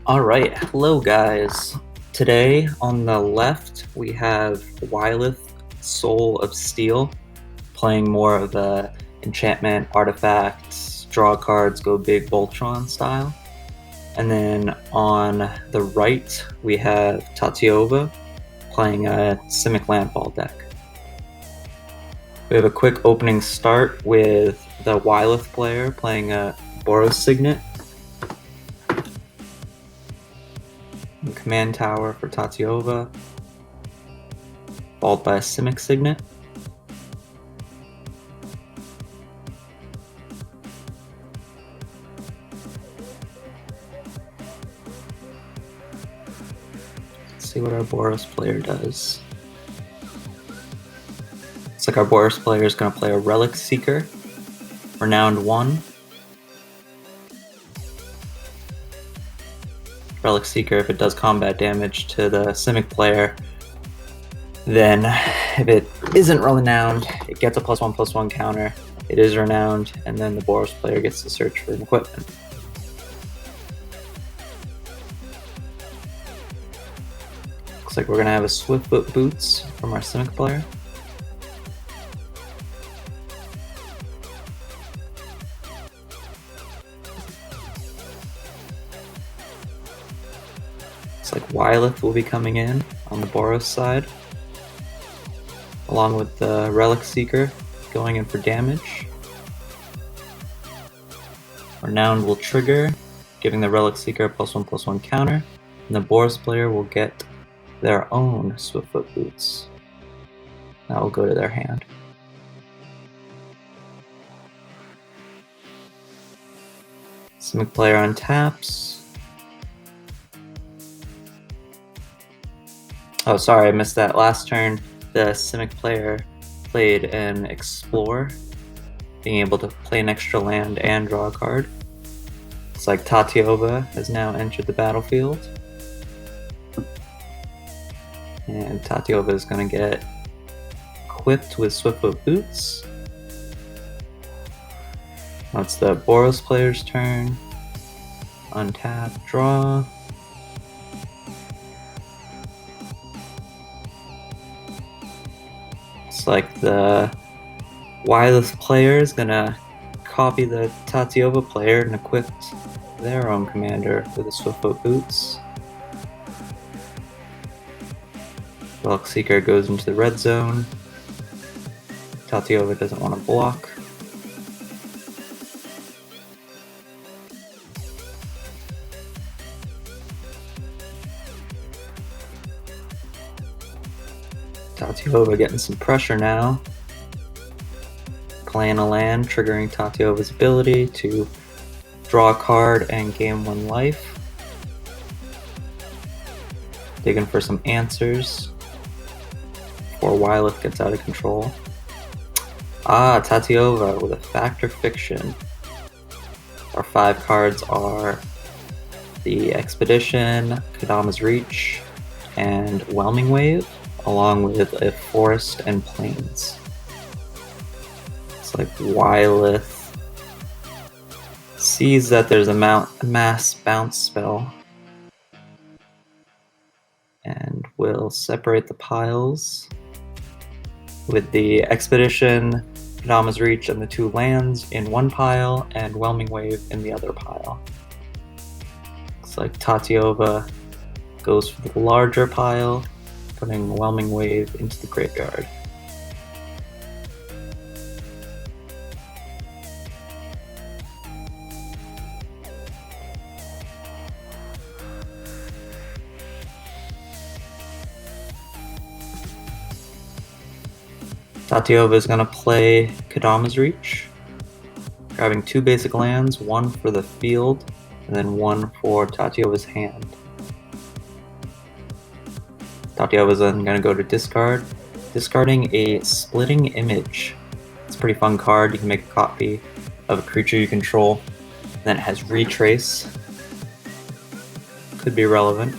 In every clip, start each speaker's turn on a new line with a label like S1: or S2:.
S1: Alright, hello guys. Today on the left we have Wyleth, Soul of Steel, playing more of the enchantment, artifacts, draw cards, go big voltron style. And then on the right we have Tatyova, playing a simic landfall deck. We have a quick opening start with the Wyleth player playing a boros signet. Command tower for Tatyova, followed by a simic signet. Let's see what our boros player does. Looks like our boros player is going to play a Relic Seeker, Renowned 1. Relic Seeker, if it does combat damage to the simic player, then if it isn't renowned, it gets a +1/+1 counter. It is renowned, and then the boros player gets to search for an equipment. Looks like we're going to have a Swiftfoot Boots from our simic player. Looks like Wyleth will be coming in on the boros side, along with the Relic Seeker going in for damage. Renowned will trigger, giving the Relic Seeker a +1/+1 counter, and the boros player will get their own Swiftfoot Boots. That will go to their hand. Simic player untaps. Oh, sorry, I missed that last turn. The simic player played an Explore, being able to play an extra land and draw a card. Looks like Tatyova has now entered the battlefield. And Tatyova is going to get equipped with Swiftfoot Boots. Now it's the boros player's turn. Untap, draw. Looks like the Wyleth player is gonna copy the Tatyova player and equip their own commander with the Swiftfoot Boots. Relic Seeker goes into the red zone. Tatyova doesn't want to block. Tatyova getting some pressure now. Playing a land, triggering Tatyova's ability to draw a card and gain 1 life. Digging for some answers before Wyleth gets out of control. Tatyova with a Fact or Fiction. Our 5 cards are the Expedition, Kadama's Reach, and Whelming Wave, along with a Forest and Plains. It's like Wyleth sees that there's a mass bounce spell and will separate the piles with the Expedition, Kadama's Reach, and the 2 lands in one pile, and Whelming Wave in the other pile. Looks like Tatyova goes for the larger pile, putting Whelming Wave into the graveyard. Tatyova is going to play Kadama's Reach, grabbing 2 basic lands, 1 for the field, and then 1 for Tatyova's hand. Tatyova is then going to go to discard, discarding a Splitting Image. It's a pretty fun card. You can make a copy of a creature you control. Then it has Retrace. Could be relevant.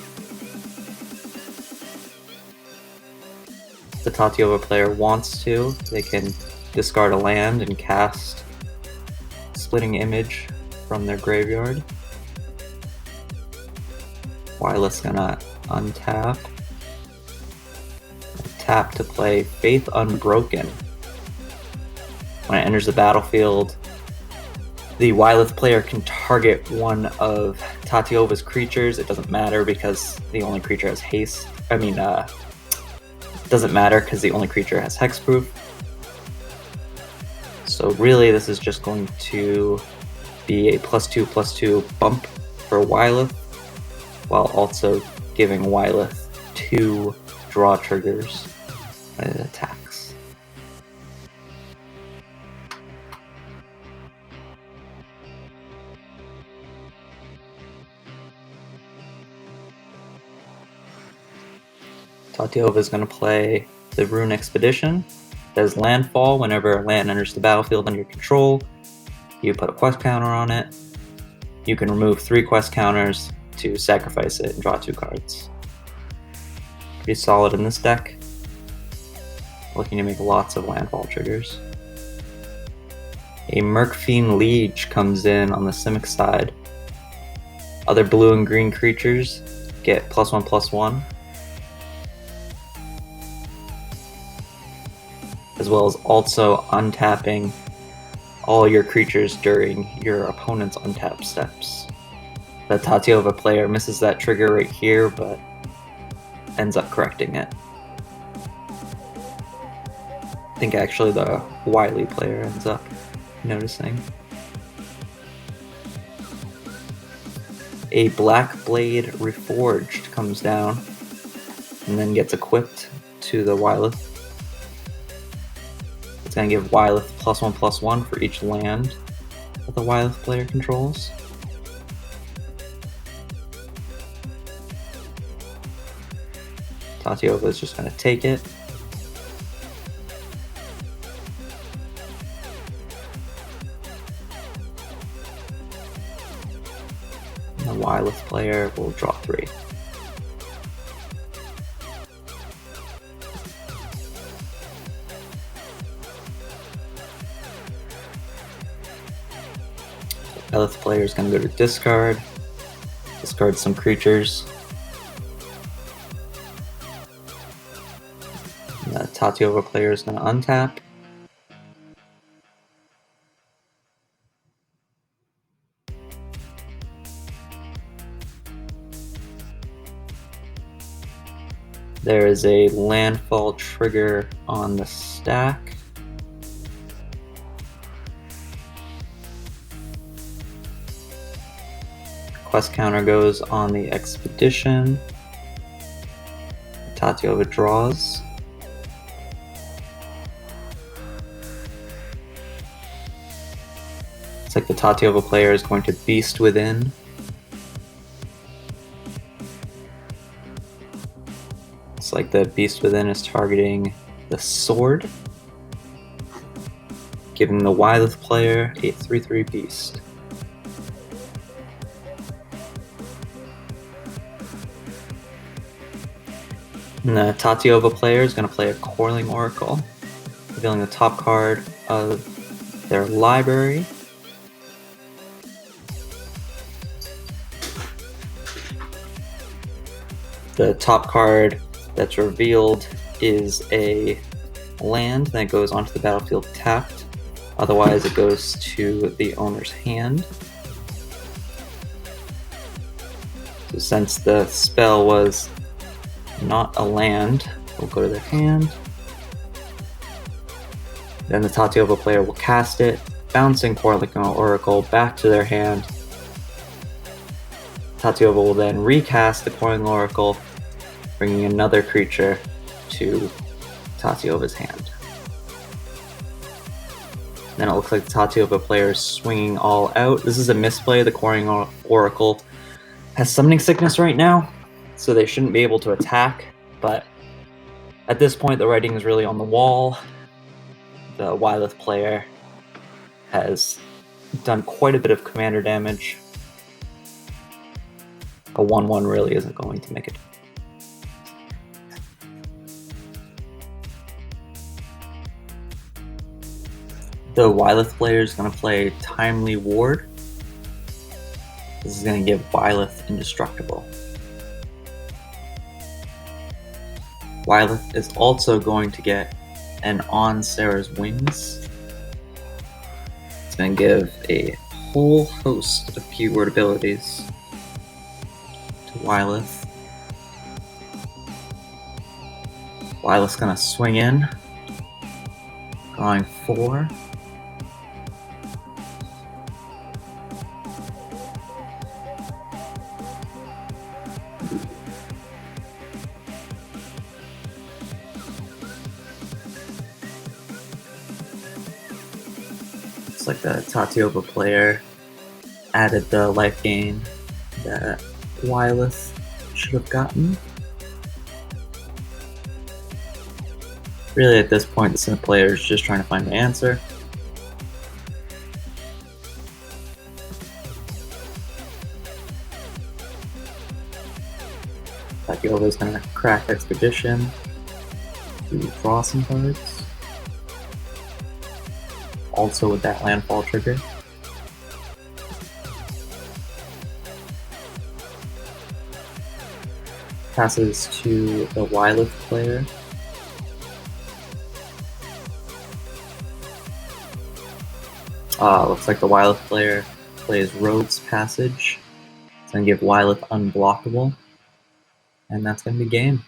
S1: If the Tatyova player wants to, they can discard a land and cast Splitting Image from their graveyard. Wyleth's gonna untap. Tap to play Faith Unbroken. When it enters the battlefield, the Wyleth player can target one of Tatyova's creatures. It doesn't matter because the only creature has haste. Doesn't matter because the only creature has hexproof. So really, this is just going to be a +2/+2 bump for Wyleth, while also giving Wyleth 2 draw triggers when it attacks. Tatyova is going to play the Rune Expedition. It does landfall. Whenever a land enters the battlefield under your control, you put a quest counter on it. You can remove 3 quest counters to sacrifice it and draw 2 cards. Pretty solid in this deck. Looking to make lots of landfall triggers. A Murkfiend Liege comes in on the simic side. Other blue and green creatures get +1/+1. As well as also untapping all your creatures during your opponent's untap steps. The Tatyova player misses that trigger right here, but ends up correcting it. I think actually the Wily player ends up noticing. A Black Blade Reforged comes down and then gets equipped to the Wyleth. It's going to give Wyleth +1/+1 for each land that the Wyleth player controls. Tatyova is just going to take it. And the Wyleth player will draw 3. Wyleth player is going to go to discard some creatures. And the Tatyova player is going to untap. There is a landfall trigger on the stack. Quest counter goes on the expedition. Tatyova draws. It's like the Tatyova player is going to Beast Within. It's like the Beast Within is targeting the sword, giving the Wyleth player a 3/3 beast. And the Tatyova player is going to play a Coiling Oracle, revealing the top card of their library. The top card that's revealed is a land that goes onto the battlefield tapped. Otherwise, it goes to the owner's hand. So since the spell was not a land, will go to their hand. Then the Tatyova player will cast it, bouncing Coiling Oracle back to their hand. Tatyova will then recast the Coiling Oracle, bringing another creature to Tatyova's hand. Then it looks like the Tatyova player is swinging all out. This is a misplay. The Coiling Oracle has summoning sickness right now, so they shouldn't be able to attack, but at this point the writing is really on the wall. The Wyleth player has done quite a bit of commander damage. A 1/1 really isn't going to make it. The Wyleth player is going to play Timely Ward. This is going to give Wyleth Indestructible. Wyleth is also going to get an On Sarah's Wings. It's going to give a whole host of keyword abilities to Wyleth. Wyleth's going to swing in, drawing 4. It's like the Tatyova player added the life gain that Wyleth should have gotten. Really, at this point, the Sim player is just trying to find the answer. Tatyova is going to crack Expedition to draw some cards. Also with that landfall trigger. Passes to the Wyleth player. Looks like the Wyleth player plays Rogue's Passage. It's going to give Wyleth unblockable. And that's going to be game.